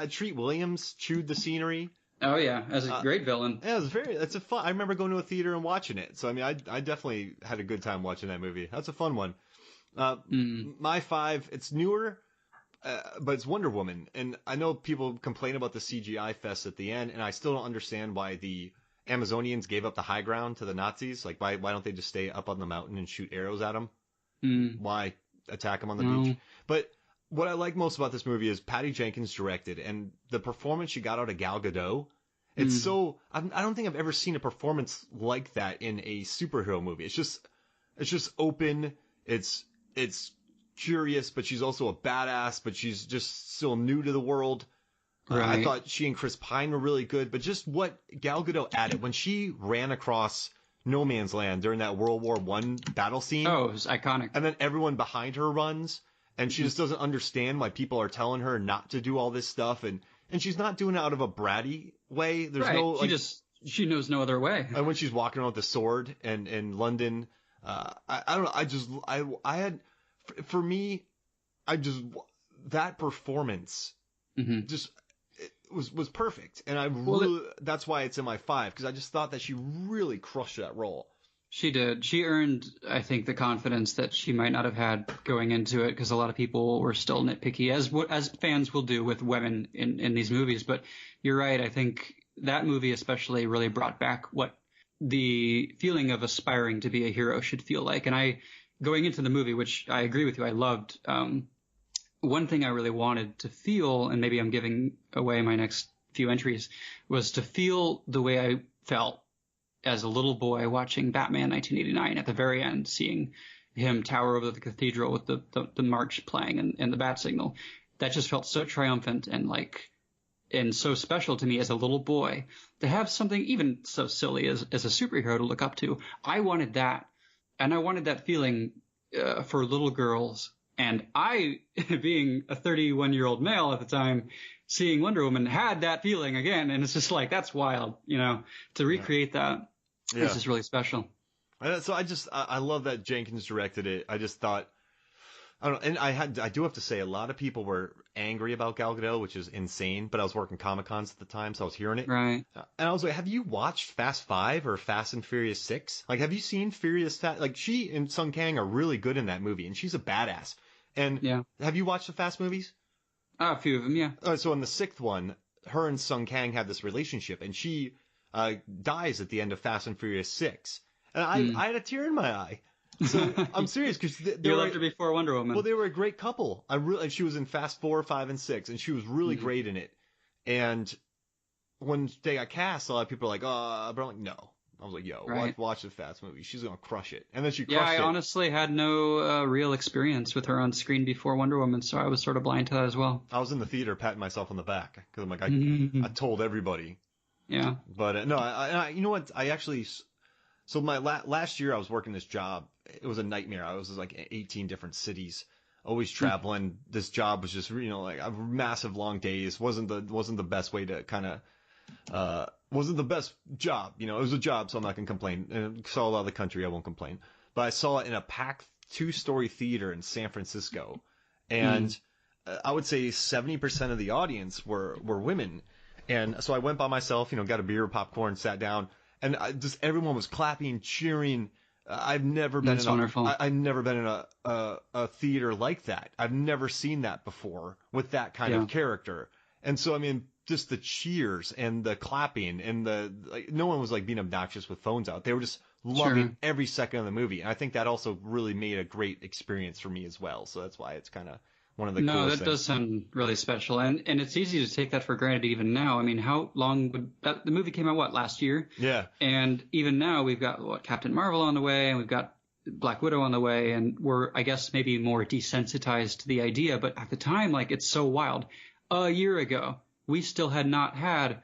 Treat Williams chewed the scenery. Oh yeah, as a great villain. Yeah, it's a fun. I remember going to a theater and watching it. So I mean, I definitely had a good time watching that movie. That's a fun one. My 5, it's newer, but it's Wonder Woman. And I know people complain about the CGI fest at the end, and I still don't understand why the Amazonians gave up the high ground to the Nazis. Like, why don't they just stay up on the mountain and shoot arrows at them? Why attack them on the beach? But what I like most about this movie is Patty Jenkins directed, and the performance she got out of Gal Gadot. It's so, I don't think I've ever seen a performance like that in a superhero movie. It's just open. It's curious, but she's also a badass, but she's just still new to the world. Right. I thought she and Chris Pine were really good, but just what Gal Gadot added when she ran across no man's land during that World War I battle scene. Oh, it was iconic. And then everyone behind her runs, and she just doesn't understand why people are telling her not to do all this stuff, and she's not doing it out of a bratty way. There's right. no, like, she knows no other way. And when she's walking around with the sword and in London, I don't know. I had, for me, that performance just, it was perfect. And that's why it's in my 5, because I just thought that she really crushed that role. She did. She earned, I think, the confidence that she might not have had going into it, because a lot of people were still nitpicky, as fans will do with women in these movies. But you're right. I think that movie especially really brought back what the feeling of aspiring to be a hero should feel like. And going into the movie, which I agree with you, I loved, one thing I really wanted to feel, and maybe I'm giving away my next few entries, was to feel the way I felt as a little boy watching Batman 1989 at the very end, seeing him tower over the cathedral with the march playing and the bat signal. That just felt so triumphant and so special to me as a little boy, to have something even so silly as a superhero to look up to. I wanted that. And I wanted that feeling for little girls. And I, being a 31-year-old male at the time, seeing Wonder Woman, had that feeling again. And it's just like, that's wild, to recreate that. Yeah. It's just really special. So I love that Jenkins directed it. I just thought, I don't know, and I do have to say, a lot of people were angry about Gal Gadot, which is insane, but I was working Comic-Cons at the time, so I was hearing it. Right. And I was like, have you watched Fast 5 or Fast and Furious 6? Like, have you seen she and Sung Kang are really good in that movie, and she's a badass. And yeah. Have you watched the Fast movies? A few of them, yeah. So in the 6th one, her and Sung Kang have this relationship, and she dies at the end of Fast and Furious 6. And I had a tear in my eye. So I'm serious, because you loved her before Wonder Woman. Well, they were a great couple. She was in Fast 4, 5, and 6, and she was really great in it. And when they got cast, a lot of people were like, "Oh," but I'm like, "No." I was like, "Yo, watch the Fast movie. She's gonna crush it." And then she crushed it. Yeah, I honestly had no real experience with her on screen before Wonder Woman, so I was sort of blind to that as well. I was in the theater patting myself on the back because I'm like, I told everybody. Yeah. But no, I you know what? I actually. So my last year I was working this job. It was a nightmare. I was like in 18 different cities, always traveling. This job was just, like massive long days. Wasn't the best way to kind of, wasn't the best job. It was a job, so I'm not going to complain. And saw a lot of the country, I won't complain. But I saw it in a packed 2-story theater in San Francisco. And I would say 70% of the audience were women. And so I went by myself, got a beer, popcorn, sat down. And everyone was clapping, cheering. I've never been I've never been in a theater like that. I've never seen that before with that kind of character. And so, I mean, just the cheers and the clapping and no one was like being obnoxious with phones out. They were just loving every second of the movie. And I think that also really made a great experience for me as well. So that's why it's kind of one of the coolest things. No, that does sound really special. And it's easy to take that for granted even now. I mean, how long would the movie came out, last year? Yeah. And even now we've got Captain Marvel on the way, and we've got Black Widow on the way, and we're, I guess, maybe more desensitized to the idea. But at the time, it's so wild. A year ago, we still had not had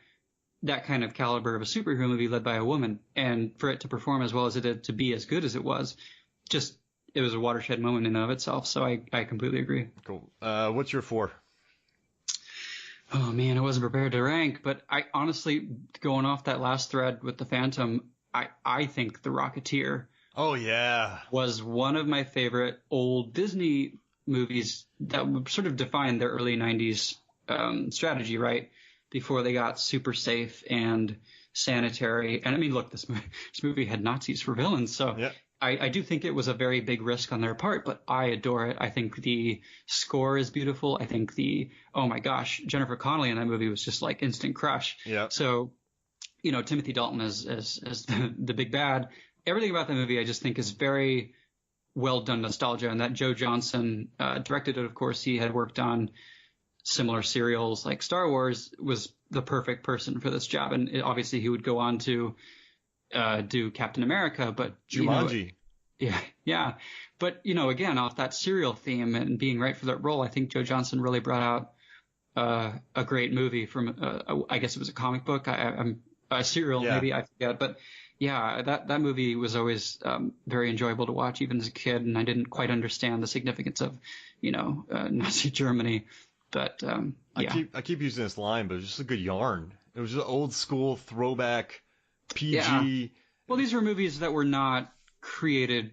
that kind of caliber of a superhero movie led by a woman. And for it to perform as well as it did, to be as good as it was, it was a watershed moment in and of itself, so I completely agree. Cool. What's your 4? Oh, man, I wasn't prepared to rank, but I honestly, going off that last thread with the Phantom, I think The Rocketeer was one of my favorite old Disney movies that would sort of define the early 90s strategy, right? Before they got super safe and sanitary. And I mean, look, this movie had Nazis for villains, so Yeah. I do think it was a very big risk on their part, but I adore it. I think the score is beautiful. I think oh my gosh, Jennifer Connelly in that movie was just like instant crush. Yeah. So, Timothy Dalton as the big bad, everything about the movie I just think is very well done nostalgia, and that Joe Johnston directed it. Of course, he had worked on similar serials like Star Wars, was the perfect person for this job. And obviously he would go on to do Captain America, but Jumanji. Yeah. But, again, off that serial theme and being right for that role, I think Joe Johnston really brought out a great movie from, I guess it was a comic book, a serial, maybe, I forget. But yeah, that movie was always very enjoyable to watch, even as a kid, and I didn't quite understand the significance of, Nazi Germany. But yeah. I keep using this line, but it was just a good yarn. It was just old school throwback PG. Yeah. Well, these were movies that were not created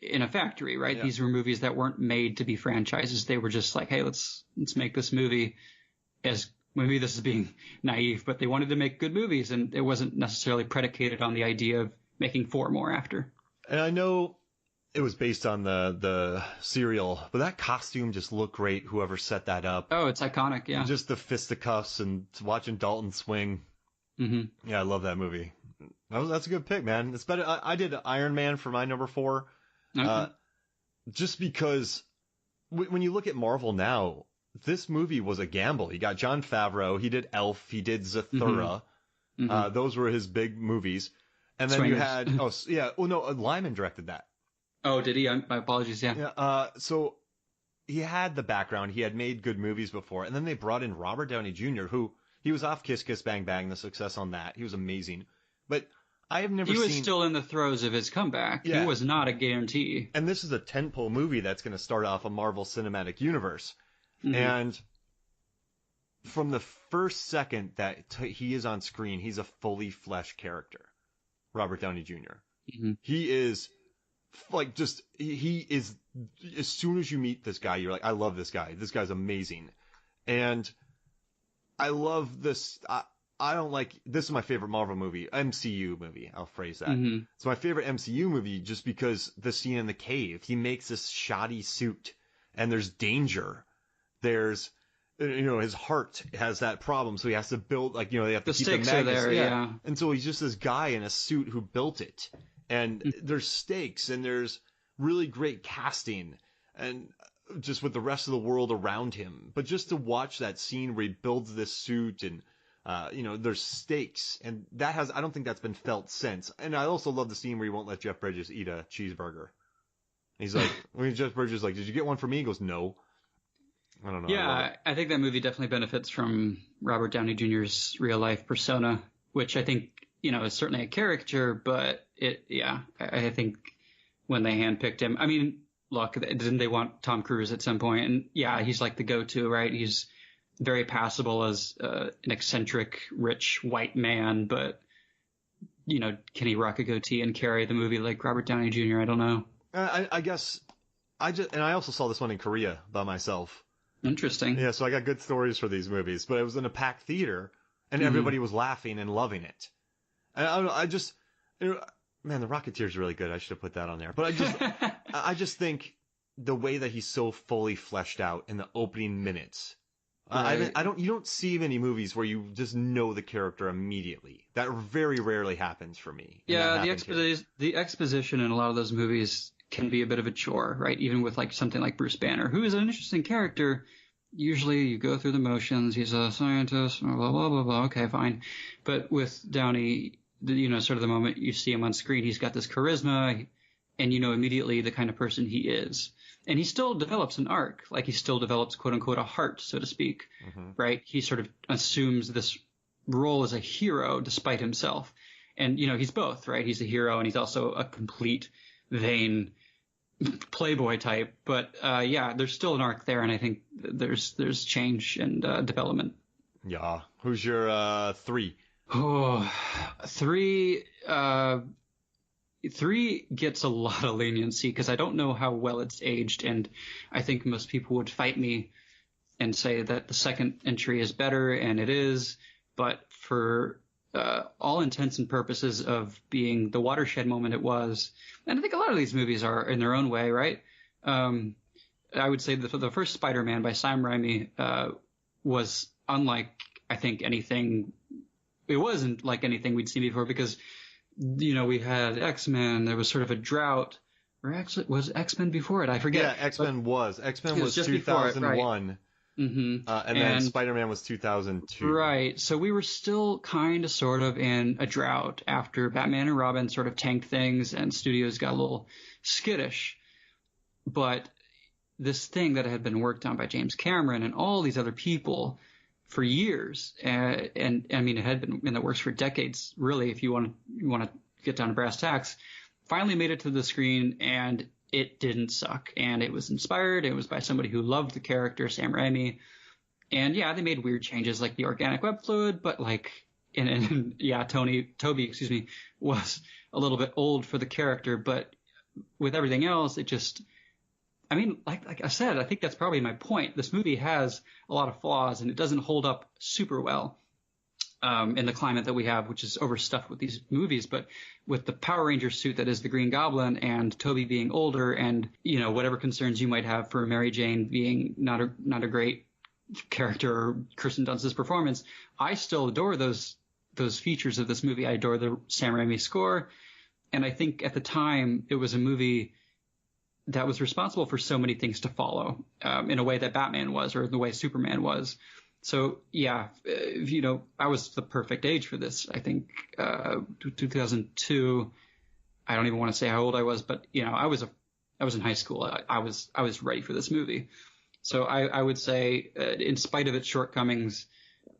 in a factory, right? Yeah. These were movies that weren't made to be franchises. They were just like, hey, let's make this movie. As maybe this is being naive, but they wanted to make good movies, and it wasn't necessarily predicated on the idea of making 4 more after. And I know it was based on the serial, but that costume just looked great. Whoever set that up. Oh, it's iconic, yeah. Just the fisticuffs and watching Dalton swing. Mm-hmm. Yeah, I love that movie. That's a good pick, man. It's better. I did Iron Man for my number 4, just because when you look at Marvel now, this movie was a gamble. He got Jon Favreau. He did Elf. He did Zathura. Mm-hmm. Those were his big movies. And then you had Lyman directed that. Oh, did he? My apologies. Yeah. So he had the background. He had made good movies before, and then they brought in Robert Downey Jr., who he was off Kiss Kiss Bang Bang. The success on that, he was amazing. But I have never seen. He was still in the throes of his comeback. Yeah. He was not a guarantee. And this is a tentpole movie that's going to start off a Marvel Cinematic Universe, and from the first second that he is on screen, he's a fully fleshed character. Robert Downey Jr. Mm-hmm. He is. Like, just, he is, as soon as you meet this guy, you're like, I love this guy. This guy's amazing. And I love this. I don't like, this is my favorite Marvel movie, MCU movie. I'll phrase that. Mm-hmm. It's my favorite MCU movie just because the scene in the cave, he makes this shoddy suit and there's danger. There's, his heart has that problem. So he has to build, like, they have to keep the magnets. Are there, yeah. And so he's just this guy in a suit who built it. And there's stakes, and there's really great casting, and just with the rest of the world around him. But just to watch that scene where he builds this suit, and there's stakes, and I don't think that's been felt since. And I also love the scene where he won't let Jeff Bridges eat a cheeseburger. He's like, Jeff Bridges is like, did you get one for me? He goes, no. I don't know. Yeah, I think that movie definitely benefits from Robert Downey Jr.'s real life persona, which I think is certainly a caricature, but I think when they handpicked him, I mean, look, didn't they want Tom Cruise at some point? And yeah, he's like the go-to, right? He's very passable as an eccentric, rich white man, but can he rock a goatee and carry the movie like Robert Downey Jr.? I don't know. I guess I also saw this one in Korea by myself. Interesting. Yeah, so I got good stories for these movies, but it was in a packed theater, and everybody was laughing and loving it. And man, The Rocketeer's really good. I should have put that on there. But I just think the way that he's so fully fleshed out in the opening minutes. Right. You don't see many movies where you just know the character immediately. That very rarely happens for me. Yeah, the exposition in a lot of those movies can be a bit of a chore, right? Even with like something like Bruce Banner, who is an interesting character. Usually you go through the motions. He's a scientist, blah, blah, blah, blah. Okay, fine. But with Downey, sort of the moment you see him on screen, he's got this charisma, and immediately the kind of person he is. And he still develops an arc, like he still develops, quote unquote, a heart, so to speak, right? He sort of assumes this role as a hero despite himself. And, he's both, right? He's a hero and he's also a complete vain playboy type. But, there's still an arc there. And I think there's change and development. Yeah. Who's your 3? Oh, 3 gets a lot of leniency because I don't know how well it's aged, and I think most people would fight me and say that the second entry is better, and it is, but for all intents and purposes of being the watershed moment it was, and I think a lot of these movies are in their own way, right? I would say the first Spider-Man by Sam Raimi was unlike, I think, anything. It wasn't like anything we'd seen before because, we had X-Men. There was sort of a drought. Or actually, was X-Men before it? I forget. Yeah, X-Men was. X-Men was 2001. Mm-hmm. And then Spider-Man was 2002. Right. So we were still kind of sort of in a drought after Batman and Robin sort of tanked things and studios got a little skittish. But this thing that had been worked on by James Cameron and all these other people for years, and I mean, it had been in the works for decades, really, if you want to get down to brass tacks, finally made it to the screen, and it didn't suck. And it was inspired. It was by somebody who loved the character, Sam Raimi. And yeah, they made weird changes like the organic web fluid, but Toby, was a little bit old for the character. But with everything else, it just, I mean, like I said, I think that's probably my point. This movie has a lot of flaws, and it doesn't hold up super well in the climate that we have, which is overstuffed with these movies. But with the Power Ranger suit that is the Green Goblin, and Toby being older, and whatever concerns you might have for Mary Jane being not a great character, or Kirsten Dunst's performance, I still adore those features of this movie. I adore the Sam Raimi score, and I think at the time it was a movie that was responsible for so many things to follow in a way that Batman was, or the way Superman was. So yeah, I was the perfect age for this. I think 2002. I don't even want to say how old I was, but I was in high school. I was ready for this movie. So I would say, in spite of its shortcomings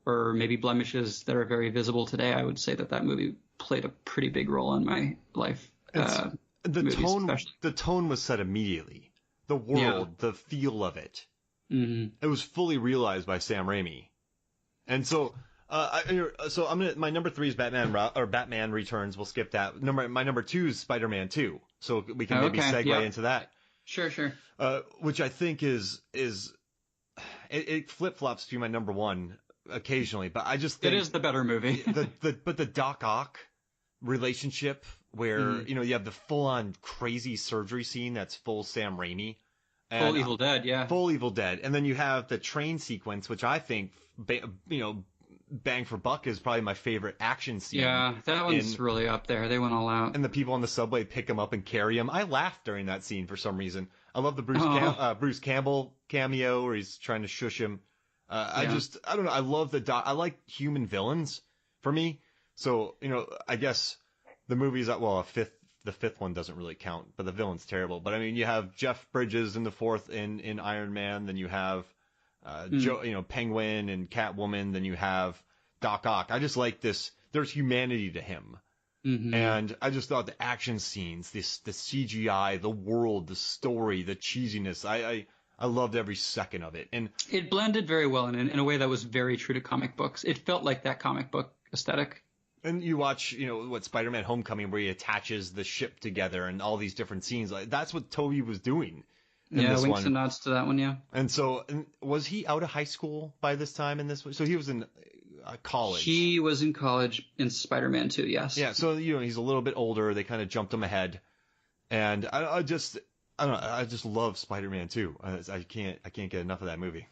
or maybe blemishes that are very visible today, I would say that movie played a pretty big role in my life. The tone was set immediately. The world, the feel of it. Mm-hmm. It was fully realized by Sam Raimi. And so, my number 3 is Batman Returns. We'll skip that. My number 2 is Spider-Man 2. So we can maybe segue into that. Sure. Which I think is it flip-flops to my number 1 occasionally, but I just think it is the better movie. But the Doc Ock relationship, where you have the full-on crazy surgery scene that's full Sam Raimi, full Evil Dead, yeah, full Evil Dead, and then you have the train sequence, which I think bang for buck is probably my favorite action scene. Yeah, that one's really up there. They went all out, and the people on the subway pick him up and carry him. I laughed during that scene for some reason. I love the Bruce Campbell cameo where he's trying to shush him. I don't know. I love I like human villains for me. So I guess. The movie's the fifth one doesn't really count, but the villain's terrible. But I mean, you have Jeff Bridges in the fourth in Iron Man, then you have Penguin and Catwoman, then you have Doc Ock. I just like this. There's humanity to him, and I just thought the action scenes, the CGI, the world, the story, the cheesiness. I loved every second of it, and it blended very well in a way that was very true to comic books. It felt like that comic book aesthetic. And you watch, Spider-Man Homecoming, where he attaches the ship together and all these different scenes. Like, that's what Tobey was doing. Yeah, winks and nods to that one, yeah. And so, was he out of high school by this time in this one? So he was in college. He was in college in Spider-Man 2, yes. Yeah, so, he's a little bit older. They kind of jumped him ahead. And I don't know, I just love Spider-Man 2. I can't get enough of that movie.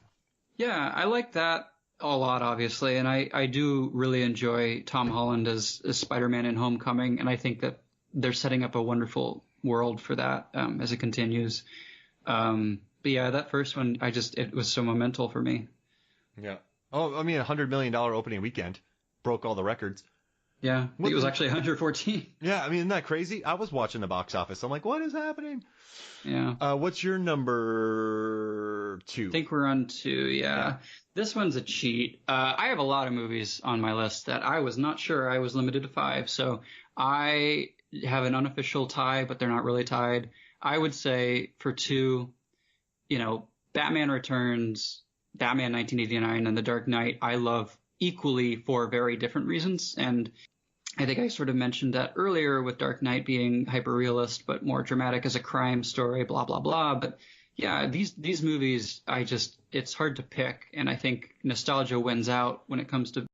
Yeah, I like that a lot, obviously, and I do really enjoy Tom Holland as Spider-Man in Homecoming, and I think that they're setting up a wonderful world for that as it continues. But yeah, that first one, it was so monumental for me. Yeah. Oh, I mean, $100 million opening weekend broke all the records. Yeah, I think it was actually 114. Yeah, I mean, isn't that crazy? I was watching the box office. I'm like, what is happening? Yeah. What's your number 2? I think we're on 2, yeah. This one's a cheat. I have a lot of movies on my list that I was not sure I was limited to 5. So I have an unofficial tie, but they're not really tied. I would say for 2, Batman Returns, Batman 1989, and The Dark Knight, I love equally for very different reasons. And I think I sort of mentioned that earlier with Dark Knight being hyper-realist but more dramatic as a crime story, blah, blah, blah. But Yeah, these movies, it's hard to pick, and I think nostalgia wins out when it comes to